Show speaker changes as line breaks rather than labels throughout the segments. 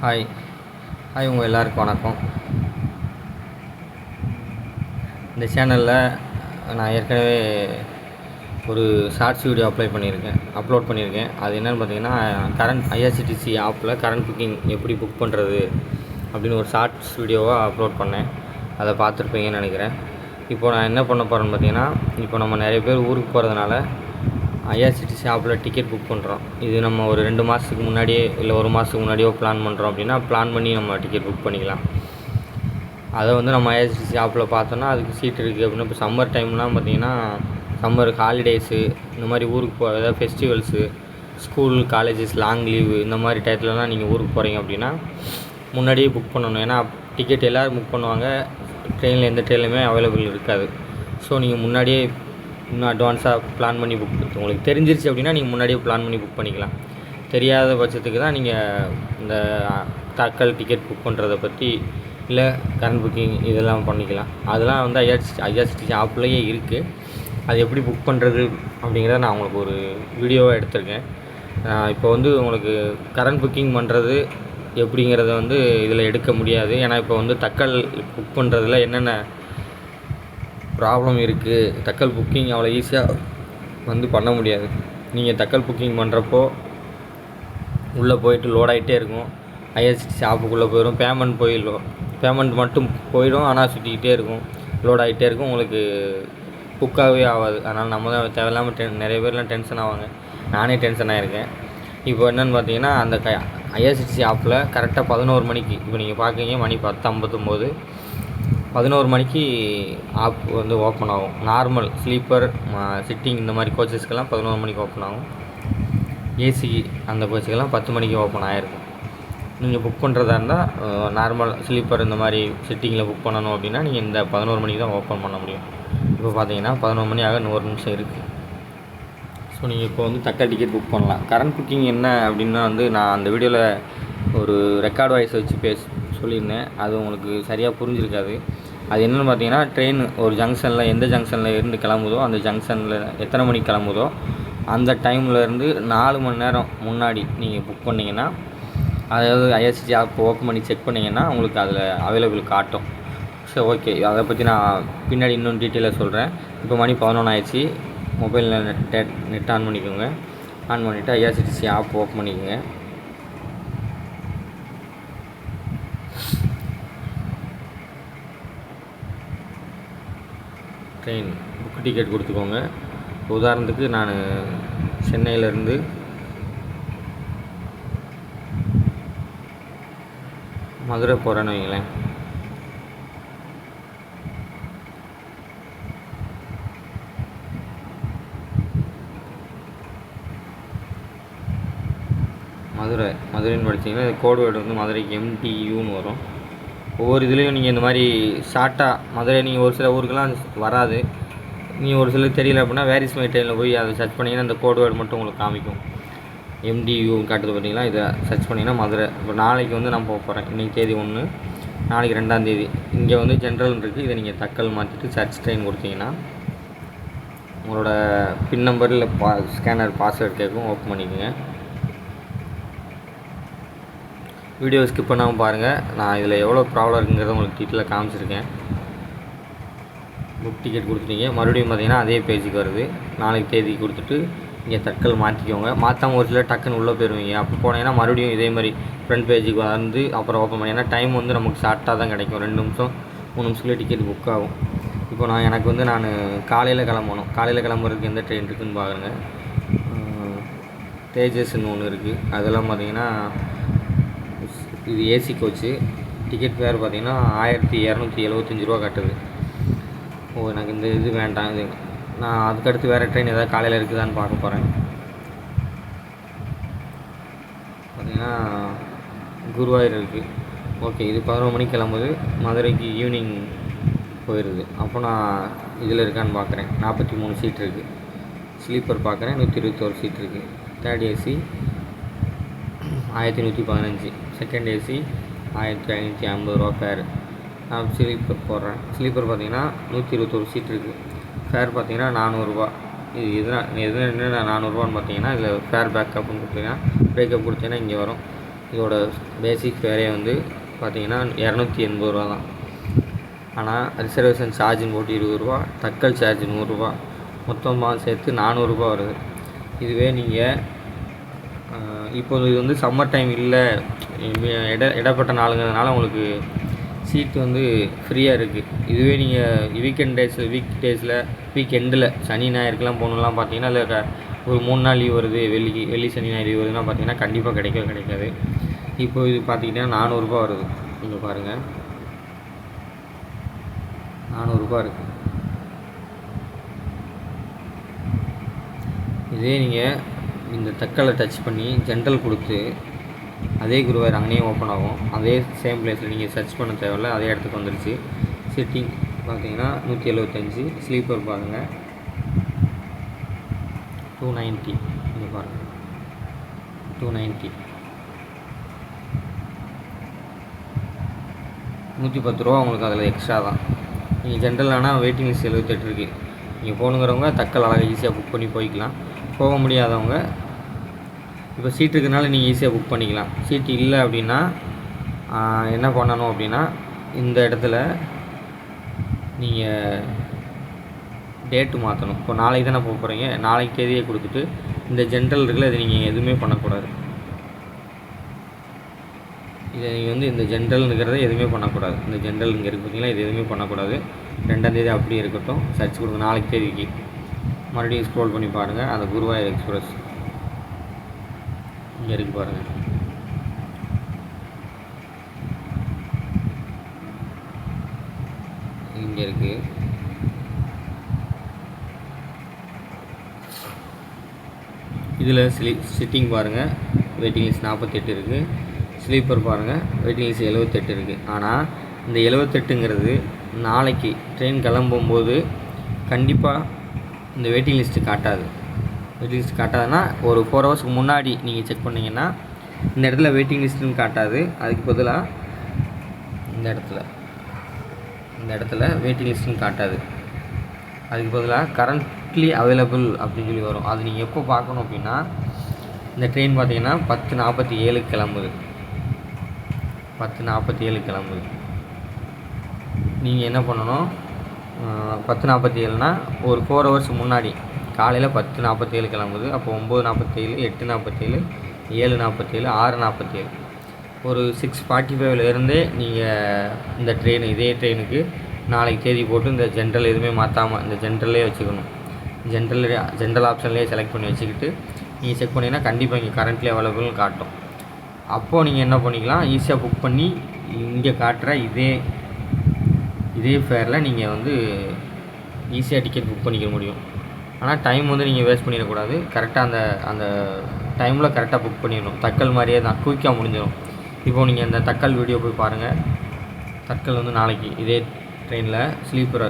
Hi hi உங்கள் எல்லாருக்கும் வணக்கம். இந்த சேனலில் நான் ஏற்கனவே ஒரு ஷார்ட்ஸ் வீடியோ அப்லோட் பண்ணியிருக்கேன். அது என்னென்னு பார்த்தீங்கன்னா, ஐஆர்சிடிசி ஆப்பில் கரண்ட் புக்கிங் எப்படி புக் பண்ணுறது அப்படின்னு ஒரு ஷார்ட்ஸ் வீடியோவாக அப்லோட் பண்ணேன். அதை பார்த்துருப்பீங்கன்னு நினைக்கிறேன். இப்போது நான் என்ன பண்ண போகிறேன்னு பார்த்தீங்கன்னா, இப்போ நம்ம நிறைய பேர் ஊருக்கு போகிறதுனால ஐஆர்சிடிசி ஆப்பில் டிக்கெட் புக் பண்ணுறோம். இது நம்ம ஒரு 2 மாதத்துக்கு முன்னாடியே இல்லை 1 மாதத்துக்கு முன்னாடியோ பிளான் பண்ணுறோம் அப்படின்னா பிளான் பண்ணி நம்ம டிக்கெட் புக் பண்ணிக்கலாம். அதை நம்ம ஐஆர்சிடிசி ஆப்பில் பார்த்தோன்னா அதுக்கு சீட் இருக்குது அப்படின்னா, இப்போ சம்மர் டைம்லாம் பார்த்திங்கன்னா, சம்மருக்கு ஹாலிடேஸு இந்த மாதிரி ஊருக்கு ஏதாவது festivals, school colleges long leave இந்த மாதிரி டயத்துலலாம் நீங்கள் ஊருக்கு போகிறீங்க அப்படின்னா முன்னாடியே புக் பண்ணணும். ஏன்னா டிக்கெட் எல்லோரும் புக் பண்ணுவாங்க, ட்ரெயினில் எந்த ட்ரெயின்லையுமே அவைலபிள் இருக்காது. ஸோ நீங்கள் முன்னாடியே இன்னும் அட்வான்ஸாக பிளான் பண்ணி புக் பண்ணுறது உங்களுக்கு தெரிஞ்சிருச்சு அப்படின்னா நீங்கள் முன்னாடியே பிளான் பண்ணி புக் பண்ணிக்கலாம். தெரியாத பட்சத்துக்கு தான் நீங்கள் இந்த தட்கல் டிக்கெட் புக் பண்ணுறதை பற்றி இல்லை கரண்ட் புக்கிங் இதெல்லாம் பண்ணிக்கலாம். அதெல்லாம் ஐஆர்சிடிசி ஆப்லேயே இருக்குது. அது எப்படி புக் பண்ணுறது அப்படிங்கிறத நான் உங்களுக்கு ஒரு வீடியோவாக எடுத்திருக்கேன். இப்போ உங்களுக்கு கரண்ட் புக்கிங் பண்ணுறது எப்படிங்கிறத இதில் எடுக்க முடியாது. ஏன்னா இப்போ தட்கல் புக் பண்ணுறதுல என்னென்ன ப்ராப்ளம் இருக்குது, தட்கல் புக்கிங் அவ்வளோ ஈஸியாக பண்ண முடியாது. நீங்கள் தட்கல் புக்கிங் பண்ணுறப்போ உள்ளே போயிட்டு லோட் ஆகிட்டே இருக்கும். ஐஆர்சிடிசி ஆப்புக்குள்ளே போயிடும், பேமெண்ட் மட்டும் போயிடும், ஆனால் சுற்றிக்கிட்டே இருக்கும், லோட் ஆகிட்டே இருக்கும், உங்களுக்கு புக்காகவே ஆகாது. அதனால் நம்ம தான் தேவையில்லாமல் நிறைய பேர்லாம் டென்ஷன் ஆவாங்க. நானே டென்ஷன் ஆகிருக்கேன். இப்போ என்னென்னு பார்த்தீங்கன்னா, அந்த ஐஆர்சிடிசி ஆப்பில் கரெக்டாக 11 மணிக்கு, இப்போ நீங்கள் பார்க்குறீங்க மணி 10:59, 11 மணிக்கு ஆப் ஓப்பன் ஆகும். நார்மல் ஸ்லீப்பர் சிட்டிங் இந்த மாதிரி கோச்சஸ்க்கெல்லாம் 11 மணிக்கு ஓப்பன் ஆகும். ஏசி அந்த கோச்சுக்கெல்லாம் 10 மணிக்கு ஓப்பன் ஆகிருக்கும். நீங்கள் புக் பண்ணுறதா இருந்தால் நார்மல் ஸ்லீப்பர் இந்த மாதிரி சிட்டிங்கில் புக் பண்ணணும் அப்படின்னா நீங்கள் இந்த 11 மணிக்கு தான் ஓப்பன் பண்ண முடியும். இப்போ பார்த்தீங்கன்னா 11 மணி ஆக 1 நிமிஷம் இருக்குது. ஸோ நீங்கள் இப்போ தட்கல் டிக்கெட் புக் பண்ணலாம். கரண்ட் புக்கிங் என்ன அப்படின்னா நான் அந்த வீடியோவில் ஒரு ரெக்கார்ட் வாய்ஸ் வச்சு சொல்லியிருந்தேன். அது உங்களுக்கு சரியாக புரிஞ்சிருக்காது. அது என்னென்னு பார்த்தீங்கன்னா, ட்ரெயின் ஒரு ஜங்ஷனில் எந்த ஜங்ஷனில் இருந்து கிளம்புதோ அந்த ஜங்ஷனில் எத்தனை மணிக்கு கிளம்புதோ அந்த டைம்லேருந்து 4 மணி நேரம் முன்னாடி நீங்கள் புக் பண்ணிங்கன்னா, அதாவது ஐஆர்சிடிசி ஆப் ஓப்பன் பண்ணி செக் பண்ணிங்கன்னா உங்களுக்கு அதில் அவைலபிள் காட்டும். ஸோ ஓகே, அதை பற்றி நான் பின்னாடி இன்னும் டீட்டெயிலாக சொல்கிறேன். இப்போ மணி 11 ஆயிடுச்சு. மொபைலில் நெட் ஆன் பண்ணிக்கோங்க. ஆன் பண்ணிவிட்டு ஐஆர்சிடிசி ஆப் ஓப்பன் பண்ணிக்கோங்க. ட்ரெயின் புக் டிக்கெட் கொடுத்துக்கோங்க. உதாரணத்துக்கு நான் சென்னையிலேருந்து மதுரை போகிறேன்னு வைங்களேன். மதுரைன்னு படிச்சிங்கன்னா கோடு வேர்டு மதுரைக்கு MTUன்னு வரும். ஒவ்வொரு இதுலேயும் நீங்கள் இந்த மாதிரி ஷார்ட்டாக மதுரை நீங்கள் ஒரு சில ஊருக்கெல்லாம் வராது. நீங்கள் ஒரு சிலருக்கு தெரியல அப்படின்னா வேரிஸ் மை ட்ரெயினில் போய் அதை சர்ச் பண்ணிங்கன்னா இந்த கோடு வேர்டு மட்டும் உங்களுக்கு காமிக்கும். MTU காட்டுது பார்த்தீங்களா, இதை சர்ச் பண்ணிங்கன்னா மதுரை. இப்போ நாளைக்கு நான் போக போகிறேன். இன்றைக்கி தேதி 1, நாளைக்கு 2ஆம் தேதி. இங்கே ஜென்ரல் இருக்குது. இதை நீங்கள் தட்கல் மாற்றிட்டு சர்ச் ட்ரெயின் கொடுத்தீங்கன்னா உங்களோட பின் நம்பர் இல்லை ஸ்கேனர் பாஸ்வேர்டு கேட்கும். ஓப்பன் பண்ணிக்கோங்க. வீடியோ ஸ்கிப் பண்ணாமல் பாருங்கள். நான் இதில் எவ்வளோ ப்ராப்ளம் இருக்குங்கிறத உங்களுக்கு டீட்டெயிலாக காமிச்சிருக்கேன். புக் டிக்கெட் கொடுத்துட்டீங்க. மறுபடியும் பார்த்தீங்கன்னா அதே பேஜுக்கு வருது. நாளைக்கு தேதி கொடுத்துட்டு இங்கே தட்கல் மாற்றிக்கோங்க. மாற்றாமல் ஒரு சில டக்குன்னு உள்ளே போயிடுவீங்க. அப்போ போனீங்கன்னா மறுபடியும் இதே மாதிரி ஃப்ரண்ட் பேஜுக்கு அப்புறம் ஓப்பன் பண்ணி, ஏன்னா டைம் நமக்கு ஷார்ட்டாக தான் கிடைக்கும். 2 நிமிஷம் 3 நிமிஷத்துலேயே டிக்கெட் புக் ஆகும். இப்போ எனக்கு நான் காலையில் கிளம்பணும். காலையில் கிளம்புறதுக்கு எந்த ட்ரெயின் இருக்குதுன்னு பாருங்க. தேஜஸ்ன்னு ஒன்று இருக்குது. அதெல்லாம் பார்த்தீங்கன்னா இது ஏசி கோச்சு. டிக்கெட் ஃபேர் பார்த்தீங்கன்னா 1275 ரூபா காட்டுது. எனக்கு இந்த இது வேண்டாம். நான் அதுக்கடுத்து வேறு ட்ரெயின் ஏதாவது காலையில் இருக்குதான்னு பார்க்க போகிறேன். பார்த்தீங்கன்னா குருவாயூர் இருக்குது. ஓகே, இது 11 மணிக்கு கிளம்புது. மதுரைக்கு ஈவினிங் போயிடுது. அப்போ நான் இதில் இருக்கான்னு பார்க்குறேன். 43 சீட் இருக்குது. ஸ்லீப்பர் பார்க்குறேன், 121 சீட் இருக்குது. தேர்ட் ஏசி 1115, செகண்ட் ஏசி 1550 ரூபா ஃபேர். நான் ஸ்லீப்பர் போடுறேன். ஸ்லீப்பர் பார்த்தீங்கன்னா 121 சீட் இருக்குது. ஃபேர் பார்த்தீங்கன்னா 400 ரூபா. இது எது என்ன 400ரூபான்னு பார்த்தீங்கன்னா, இதில் ஃபேர் பேக்கப்னு கொடுத்தீங்கன்னா பிரேக்கப் கொடுத்தீங்கன்னா இங்கே வரும். இதோட பேசிக் ஃபேரே வந்து பார்த்தீங்கன்னா 280 தான். ஆனால் ரிசர்வேஷன் சார்ஜுன்னு போட்டு 20 தக்கல் சார்ஜ் 100, மொத்தமாக சேர்த்து 400 வருது. இதுவே நீங்கள் இப்போது இது வந்து சம்மர் டைம் இல்லை, இடப்பட்ட நாளுங்கிறதுனால உங்களுக்கு சீட்டு வந்து ஃப்ரீயாக இருக்குது. இதுவே நீங்கள் வீக் டேஸில் வீக்கெண்டில் சனி ஞாயிறுக்கெலாம் போகணுலாம் பார்த்தீங்கன்னா, அதில் ஒரு 3 நாள் லீவ் வருது, வெள்ளி சனி ஞாயிறு லீவ் வருதுன்னா பார்த்தீங்கன்னா கண்டிப்பாக கிடைக்காது. இப்போ இது பார்த்திங்கன்னா 400 வருது. இங்கே பாருங்கள், 400 இருக்குது. இதே நீங்கள் இந்த தக்கலை டச் பண்ணி ஜென்ரல் கொடுத்து அதே குருவாயூர் அங்கேயே ஓப்பன் ஆகும். அதே சேம் பிளேஸில் நீங்கள் சர்ச் பண்ண தேவையில்ல, அதே இடத்துக்கு வந்துடுச்சு. சிட்டிங் பார்த்தீங்கன்னா 175, ஸ்லீப்பர் பாருங்கள் 290, இங்கே பாருங்கள் 290, 110 ரூபா உங்களுக்கு அதில் எக்ஸ்ட்ரா தான். நீங்கள் ஜென்ரல் ஆனால் வெயிட்டிங் லிஸ்ட் 78 இருக்குது. நீங்கள் போகணுங்கிறவங்க தக்கல் அழகாக ஈஸியாக புக் பண்ணி போய்க்கலாம். போக முடியாதவங்க இப்போ சீட் இருக்கிறனால நீங்கள் ஈஸியாக புக் பண்ணிக்கலாம். சீட் இல்லை அப்படின்னா என்ன பண்ணணும் அப்படின்னா, இந்த இடத்துல நீங்கள் டேட்டு மாற்றணும். இப்போ நாளைக்கு தானே போக போகிறீங்க, நாளைக்கு தேதியை கொடுத்துட்டு இந்த ஜென்ரல் இருக்குல்ல, இது நீங்கள் எதுவுமே பண்ணக்கூடாது. இதை நீங்கள் வந்து இந்த ஜென்ரல்ங்கிறத எதுவுமே பண்ணக்கூடாது. இந்த ஜென்ரல் இங்கே இருக்குது பார்த்தீங்களா, இது எதுவுமே பண்ணக்கூடாது. 2ஆம் தேதி அப்படியே இருக்கட்டும். சர்ச் கொடுங்க நாளைக்கு தேதிக்கு. மறுபடியும் ஸ்க்ரோல் பண்ணி பாருங்கள், அந்த குருவாயூர் எக்ஸ்பிரஸ் இங்கே இருக்குது பாருங்கள். இங்கே இருக்குது. இதில் சிட்டிங் பாருங்கள், வெயிட்டிங் லிஸ்ட் 48 இருக்குது. ஸ்லீப்பர் பாருங்கள், வெயிட்டிங் லிஸ்ட் 78 இருக்குது. ஆனால் இந்த 78ங்கிறது நாளைக்கு ட்ரெயின் கிளம்பும்போது கண்டிப்பாக இந்த வெயிட்டிங் லிஸ்ட்டு காட்டாது. வெயிட்டிங் லிஸ்ட் காட்டாதுன்னா ஒரு 4 ஹவர்ஸ்க்கு முன்னாடி நீங்கள் செக் பண்ணிங்கன்னா இந்த இடத்துல வெயிட்டிங் லிஸ்ட்டுன்னு காட்டாது. அதுக்கு பதிலாக இந்த இடத்துல வெயிட்டிங் லிஸ்ட்டுன்னு காட்டாது. அதுக்கு பதிலாக கரண்ட்லி அவைலபிள் அப்படின்னு சொல்லி வரும். அது நீங்கள் எப்போ பார்க்கணும் அப்படின்னா, இந்த ட்ரெயின் பார்த்தீங்கன்னா 10:47 கிளம்புது. 10:47 கிளம்புது. நீங்கள் என்ன பண்ணணும், 10:47னா ஒரு 4 ஹவர்ஸ் முன்னாடி, காலையில் 10:47 கிளம்புது. அப்போ 9:47, 8:47, 7:47, 6:47, ஒரு 6:45 நீங்கள் இந்த இதே ட்ரெயினுக்கு நாளைக்கு தேதி போட்டு இந்த ஜென்ரல் எதுவுமே மாற்றாமல் இந்த ஜென்ரல்லே வச்சுக்கணும். ஜென்ரல் ஆப்ஷன்லேயே செலக்ட் பண்ணி வச்சுக்கிட்டு நீங்கள் செக் பண்ணிங்கன்னா கண்டிப்பாக இங்கே கரண்ட்லி அவைலபிள்னு காட்டும். அப்போது நீங்கள் என்ன பண்ணிக்கலாம், ஈஸியாக புக் பண்ணி இங்கே காட்டுற இதே ஃபேரில் நீங்கள் வந்து ஈஸியாக டிக்கெட் புக் பண்ணிக்க முடியும். ஆனால் டைம் வந்து நீங்கள் வேஸ்ட் பண்ணிடக்கூடாது. கரெக்டாக அந்த டைமில் கரெக்டாக புக் பண்ணிடணும். தக்கல் மாதிரியே தான், குயிக்காக முடிஞ்சிடும். இப்போது நீங்கள் இந்த தக்கல் வீடியோ போய் பாருங்கள். தக்கல் வந்து நாளைக்கு இதே ட்ரெயினில் ஸ்லீப்பர்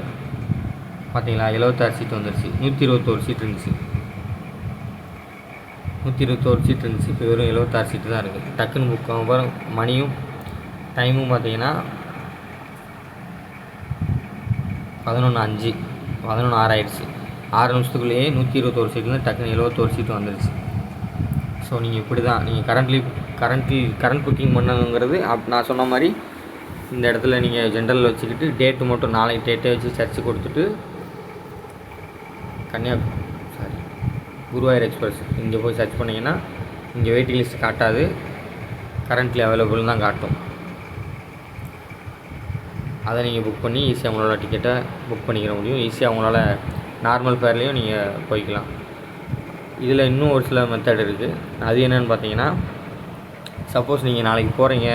பார்த்தீங்களா, 76 சீட் வந்துருச்சு. 121 சீட் இருந்துச்சு. 121 சீட் இருந்துச்சு. இப்போ வெறும் 76 சீட்டு தான் இருக்குது. டக்குன்னு புக் ஆகும் பாருங்க. மணியும் டைமும் பார்த்தீங்கன்னா 11:05, 11:06 ஆகிடுச்சு. 6 நிமிஷத்துக்குள்ளேயே 121 சீட்லேருந்து டக்குன்னு 71 சீட்டு வந்துருச்சு. ஸோ நீங்கள் இப்படி தான் நீங்கள் கரண்ட் புக்கிங் பண்ணணுங்கிறது நான் சொன்ன மாதிரி இந்த இடத்துல நீங்கள் ஜென்ரல் வச்சுக்கிட்டு டேட்டு மட்டும் நாளைக்கு டேட்டே வச்சு சர்ச் கொடுத்துட்டு குருவாயூர் எக்ஸ்பிரஸ் இங்கே போய் சர்ச் பண்ணிங்கன்னா இங்கே வெயிட்டிங் லிஸ்ட் காட்டாது, கரண்ட்லி அவைலபிள் தான் காட்டும். அதை நீங்கள் புக் பண்ணி ஈஸியாக உங்களோட டிக்கெட்டை புக் பண்ணிக்கிற முடியும். ஈஸியாக உங்களால் நார்மல் ஃபேர்லேயும் நீங்கள் போய்க்கலாம். இதில் இன்னும் ஒரு சில மெத்தட் இருக்குது. அது என்னென்னு பார்த்தீங்கன்னா, சப்போஸ் நீங்கள் நாளைக்கு போகிறீங்க,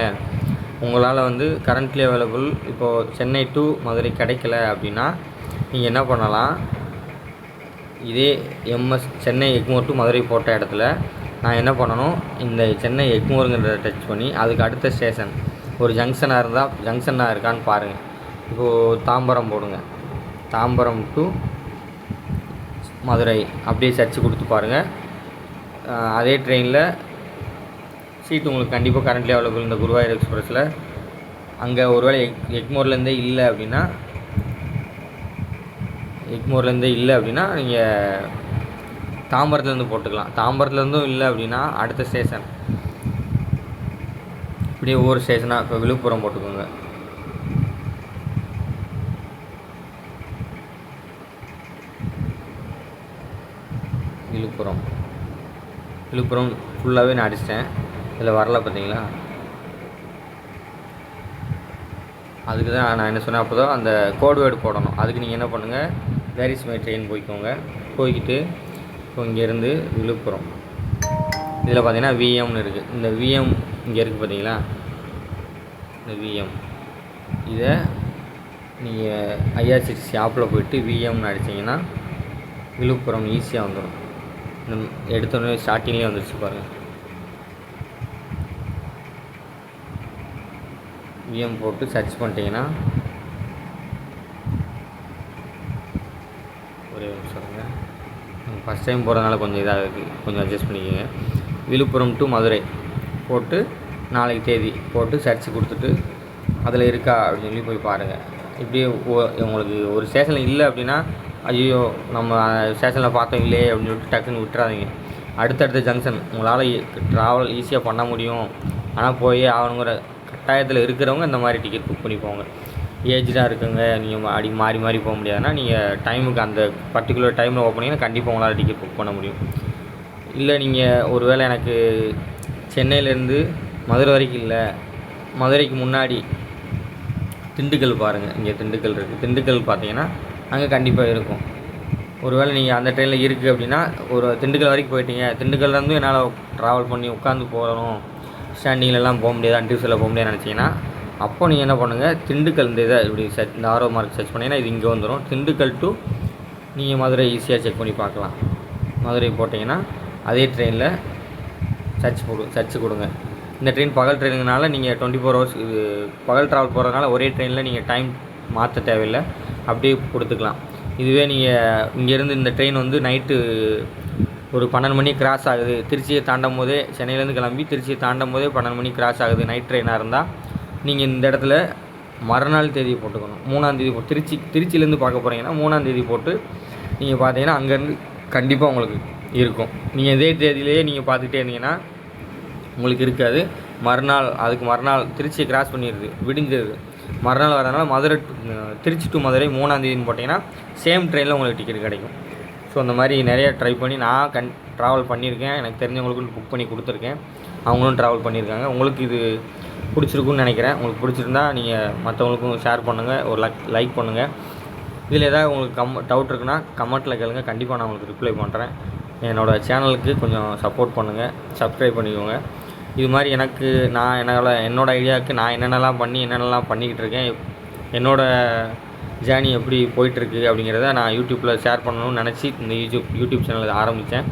உங்களால் வந்து கரண்ட்லி அவைலபிள் இப்போது சென்னை டு மதுரை கிடைக்கல அப்படின்னா நீங்கள் என்ன பண்ணலாம், இதே சென்னை எக்மோர் டு மதுரை போட்ட இடத்துல நான் என்ன பண்ணணும், இந்த சென்னை எக்மோருங்கிறத டச் பண்ணி அதுக்கு அடுத்த ஸ்டேஷன் ஒரு ஜங்ஷனாக இருக்கான்னு பாருங்கள். இப்போது தாம்பரம் போடுங்க, தாம்பரம் டு மதுரை அப்படியே சர்ச் கொடுத்து பாருங்கள். அதே ட்ரெயினில் சீட்டு உங்களுக்கு கண்டிப்பாக கரண்ட்லி அவைலபிள் இந்த குருவாயூர் எக்ஸ்பிரஸில். அங்கே ஒருவேளை எக்மோர்லேருந்தே இல்லை அப்படின்னா நீங்கள் தாம்பரத்துலேருந்து போட்டுக்கலாம். தாம்பரத்துலேருந்தும் இல்லை அப்படின்னா அடுத்த ஸ்டேஷன், இப்படியே ஒவ்வொரு ஸ்டேஷனாக. இப்போ விழுப்புரம் போட்டுக்கோங்க. விழுப்புரம் ஃபுல்லாகவே நான் அடிச்சிட்டேன். இதில் வரல பார்த்தீங்களா? அதுக்கு தான் நான் என்ன சொன்னேன், அப்போ தான் அந்த கோட் வேர்டு போடணும். அதுக்கு நீங்கள் என்ன பண்ணுங்கள், வேர் இஸ் மை ட்ரெயின் போய்க்கோங்க. போய்கிட்டு இப்போ இங்கேருந்து விழுப்புரம், இதில் பார்த்தீங்கன்னா விஎம்னு இருக்குது. இந்த விஎம் இங்கே இருக்குது பார்த்தீங்களா? இந்த விஎம் இதை நீங்கள் ஐஆர்சிடிசி ஆப்பில் போய்ட்டு விஎம்னு அடிச்சிங்கன்னா விழுப்புரம் ஈஸியாக வந்துடும். இந்த எடுத்தோடனே ஸ்டார்டிங்லேயே வந்துடுச்சு பாருங்கள். விஎம் போட்டு சர்ச் பண்ணிட்டீங்கன்னா ஒரே சொல்லுங்க. ஃபஸ்ட் டைம் போகிறதுனால கொஞ்சம் இதாக இருக்குது, கொஞ்சம் அட்ஜஸ்ட் பண்ணிக்கோங்க. விழுப்புரம் டு மதுரை போட்டு நாளைக்கு தேதி போட்டு சர்ச் கொடுத்துட்டு அதில் இருக்கா அப்படின்னு சொல்லி போய் பாருங்கள். இப்படியே உங்களுக்கு ஒரு ஸ்டேஷனில் இல்லை அப்படின்னா, ஐயோ நம்ம ஸ்டேஷனில் பார்த்தோம் இல்லையே அப்படின்னு சொல்லிட்டு டக்குன்னு விட்டுறாதீங்க. அடுத்தடுத்த ஜங்ஷன் உங்களால் ட்ராவல் ஈஸியாக பண்ண முடியும், ஆனால் போய் ஆகணுங்கிற கட்டாயத்தில் இருக்கிறவங்க இந்த மாதிரி டிக்கெட் புக் பண்ணி போங்க. ஏஜ்டாக இருக்குங்க, நீங்கள் அடி மாறி மாறி போக முடியாதுன்னா நீங்கள் டைமுக்கு அந்த பர்டிகுலர் டைமில் ஓப்பனிங்கன்னா கண்டிப்பாக உங்களால் டிக்கெட் புக் பண்ண முடியும். இல்லை நீங்கள் ஒரு வேளை எனக்கு சென்னையிலேருந்து மதுரை வரைக்கும் இல்லை, மதுரைக்கு முன்னாடி திண்டுக்கல் பாருங்கள். இங்கே திண்டுக்கல் இருக்குது. திண்டுக்கல் பார்த்தீங்கன்னா அங்கே கண்டிப்பாக இருக்கும். ஒரு வேளை நீங்கள் அந்த ட்ரெயினில் இருக்குது அப்படின்னா ஒரு திண்டுக்கல் வரைக்கும் போயிட்டீங்க, திண்டுக்கல்லேருந்து என்னால் ட்ராவல் பண்ணி உட்காந்து போகணும், ஸ்டாண்டிங்லலாம் போக முடியாது, அன்டியூஸில் போக முடியாதுன்னு நினச்சிங்கன்னா அப்போ நீங்கள் என்ன பண்ணுங்கள், திண்டுக்கல் இந்த இதை இப்படி இந்த ஆரோ மார்க் சர்ச் பண்ணிங்கன்னா இது இங்கே வந்துடும். திண்டுக்கல் டு நீங்கள் மதுரை ஈஸியாக செக் பண்ணி பார்க்கலாம். மதுரை போட்டிங்கன்னா அதே ட்ரெயினில் சர்ச் கொடுங்க. இந்த ட்ரெயின் பகல் ட்ரெயினுங்கனால நீங்கள் 24 ஹவர்ஸ் இது பகல் ட்ராவல் போகிறதுனால ஒரே ட்ரெயினில் நீங்கள் டைம் மாற்ற தேவையில்லை, அப்படியே கொடுத்துக்கலாம். இதுவே நீங்கள் இங்கேருந்து இந்த ட்ரெயின் வந்து நைட்டு ஒரு 12 மணி கிராஸ் ஆகுது, திருச்சியை தாண்டும் போதே, சென்னையிலேருந்து கிளம்பி திருச்சியை தாண்டும் போதே 12 மணி கிராஸ் ஆகுது, நைட் ட்ரெயினாக இருந்தால் நீங்கள் இந்த இடத்துல மறுநாள் தேதியை போட்டுக்கணும். 3ஆம் தேதி திருச்சியிலேருந்து பார்க்க போகிறீங்கன்னா 3ஆம் தேதி போட்டு நீங்கள் பார்த்தீங்கன்னா அங்கேருந்து கண்டிப்பாக உங்களுக்கு இருக்கும். நீங்கள் இதே தேதியிலேயே நீங்கள் பார்த்துக்கிட்டே இருந்தீங்கன்னா உங்களுக்கு இருக்காது. அதுக்கு மறுநாள் திருச்சியை கிராஸ் பண்ணிடுது, விடிஞ்சிருது, மறுநாள் வரதுனால திருச்சி டு மதுரை 3ஆம் தேதின்னு போட்டிங்கன்னா சேம் ட்ரெயினில் உங்களுக்கு டிக்கெட் கிடைக்கும். ஸோ அந்த மாதிரி நிறையா ட்ரை பண்ணி நான் ட்ராவல் பண்ணியிருக்கேன். எனக்கு தெரிஞ்சவங்களுக்கும் புக் பண்ணி கொடுத்துருக்கேன், அவங்களும் ட்ராவல் பண்ணியிருக்காங்க. உங்களுக்கு இது பிடிச்சிருக்குன்னு நினைக்கிறேன். உங்களுக்கு பிடிச்சிருந்தா நீங்கள் மற்றவங்களுக்கும் ஷேர் பண்ணுங்கள், ஒரு லைக் பண்ணுங்கள். இதில் ஏதாவது உங்களுக்கு டவுட் இருக்குன்னா கமெண்ட்டில் கேளுங்க, கண்டிப்பாக நான் உங்களுக்கு ரிப்ளை பண்ணுறேன். என்னோடய சேனலுக்கு கொஞ்சம் சப்போர்ட் பண்ணுங்கள், சப்ஸ்கிரைப் பண்ணிக்கோங்க. இது மாதிரி என்னோடய ஐடியாவுக்கு நான் என்னென்னலாம் பண்ணிக்கிட்டு இருக்கேன், என்னோடய ஜேர்னி எப்படி போயிட்டுருக்கு அப்படிங்கிறத நான் யூடியூப்பில் ஷேர் பண்ணணும்னு நினச்சி இந்த யூடியூப் சேனல் ஆரம்பித்தேன்.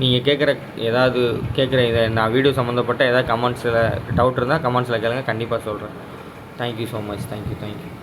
நீங்கள் கேட்குற இதை நான் வீடியோ சம்மந்தப்பட்ட ஏதாவது கமெண்ட்ஸில் டவுட் இருந்தால் கமெண்ட்ஸில் கேளுங்க, கண்டிப்பாக சொல்கிறேன். Thank you so much. தேங்க்யூ.